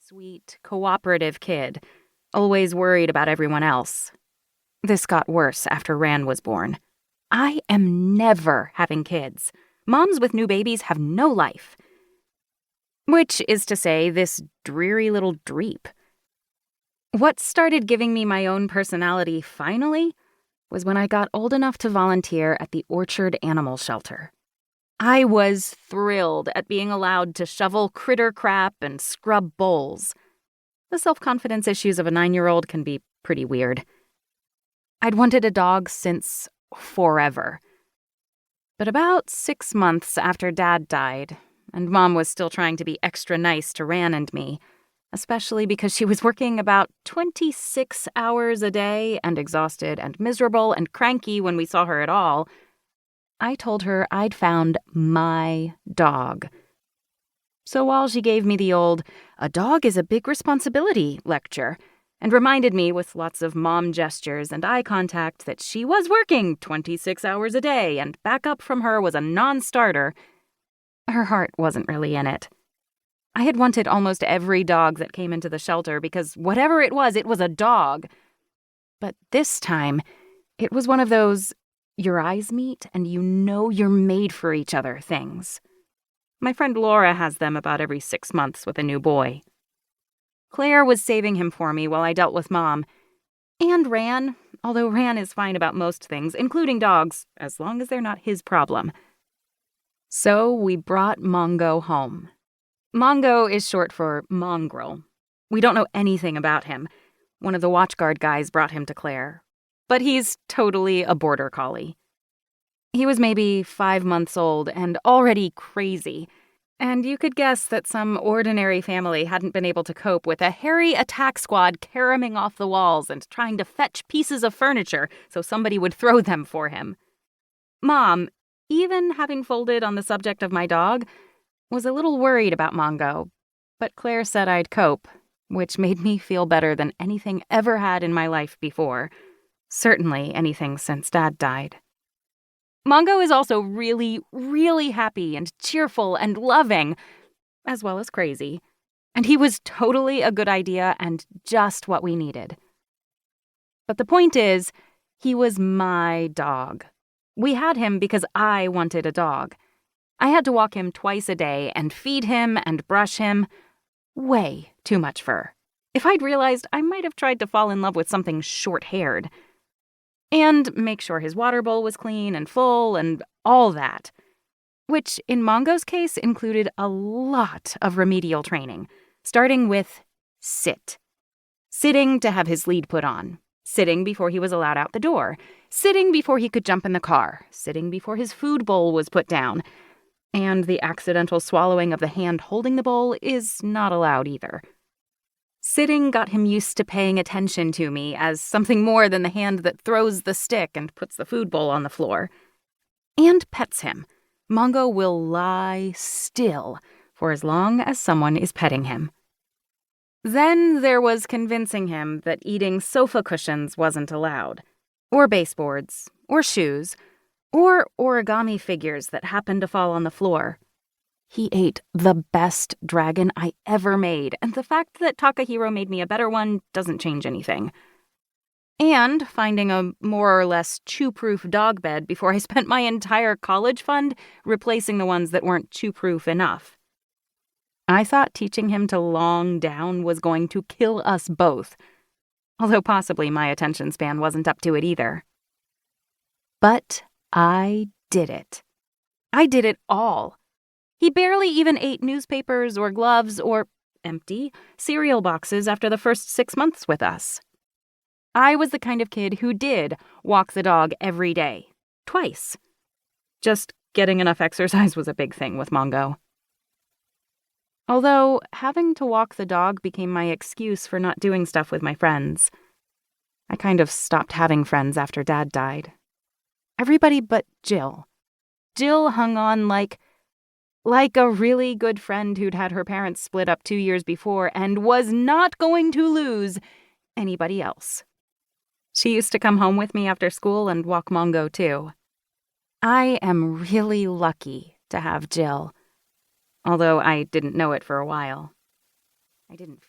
sweet, cooperative kid, always worried about everyone else. This got worse after Ran was born. I am never having kids. Moms with new babies have no life. Which is to say, this dreary little dreep. What started giving me my own personality finally was when I got old enough to volunteer at the Orchard Animal Shelter. I was thrilled at being allowed to shovel critter crap and scrub bowls. The self-confidence issues of a 9-year-old can be pretty weird. I'd wanted a dog since forever. But about 6 months after Dad died, and Mom was still trying to be extra nice to Ran and me, especially because she was working about 26 hours a day and exhausted and miserable and cranky when we saw her at all, I told her I'd found my dog. So while she gave me the old, "A dog is a big responsibility" lecture, and reminded me with lots of mom gestures and eye contact that she was working 26 hours a day and backup from her was a non-starter, her heart wasn't really in it. I had wanted almost every dog that came into the shelter because whatever it was a dog. But this time, it was one of those your eyes meet and you know you're made for each other things. My friend Laura has them about every 6 months with a new boy. Claire was saving him for me while I dealt with Mom. And Ran, although Ran is fine about most things, including dogs, as long as they're not his problem. So we brought Mongo home. Mongo is short for mongrel. We don't know anything about him. One of the watchguard guys brought him to Claire. But he's totally a border collie. He was maybe 5 months old and already crazy, and you could guess that some ordinary family hadn't been able to cope with a hairy attack squad caromming off the walls and trying to fetch pieces of furniture so somebody would throw them for him. Mom, even having folded on the subject of my dog, was a little worried about Mongo, but Claire said I'd cope, which made me feel better than anything ever had in my life before. Certainly anything since Dad died. Mongo is also really, really happy and cheerful and loving, as well as crazy. And he was totally a good idea and just what we needed. But the point is, he was my dog. We had him because I wanted a dog. I had to walk him twice a day and feed him and brush him. Way too much fur. If I'd realized, I might have tried to fall in love with something short-haired. And make sure his water bowl was clean and full and all that. Which, in Mongo's case, included a lot of remedial training, starting with sit. Sitting to have his lead put on. Sitting before he was allowed out the door. Sitting before he could jump in the car. Sitting before his food bowl was put down. And the accidental swallowing of the hand holding the bowl is not allowed either. Sitting got him used to paying attention to me as something more than the hand that throws the stick and puts the food bowl on the floor. And pets him. Mongo will lie still for as long as someone is petting him. Then there was convincing him that eating sofa cushions wasn't allowed, or baseboards, or shoes, or origami figures that happened to fall on the floor. He ate the best dragon I ever made, and the fact that Takahiro made me a better one doesn't change anything. And finding a more or less chew-proof dog bed before I spent my entire college fund replacing the ones that weren't chew-proof enough. I thought teaching him to long down was going to kill us both, although possibly my attention span wasn't up to it either. But I did it. I did it all. He barely even ate newspapers or gloves or, empty, cereal boxes after the first 6 months with us. I was the kind of kid who did walk the dog every day. Twice. Just getting enough exercise was a big thing with Mongo. Although, having to walk the dog became my excuse for not doing stuff with my friends. I kind of stopped having friends after Dad died. Everybody but Jill. Jill hung on like a really good friend who'd had her parents split up 2 years before and was not going to lose anybody else. She used to come home with me after school and walk Mongo too. I am really lucky to have Jill, although I didn't know it for a while. I didn't feel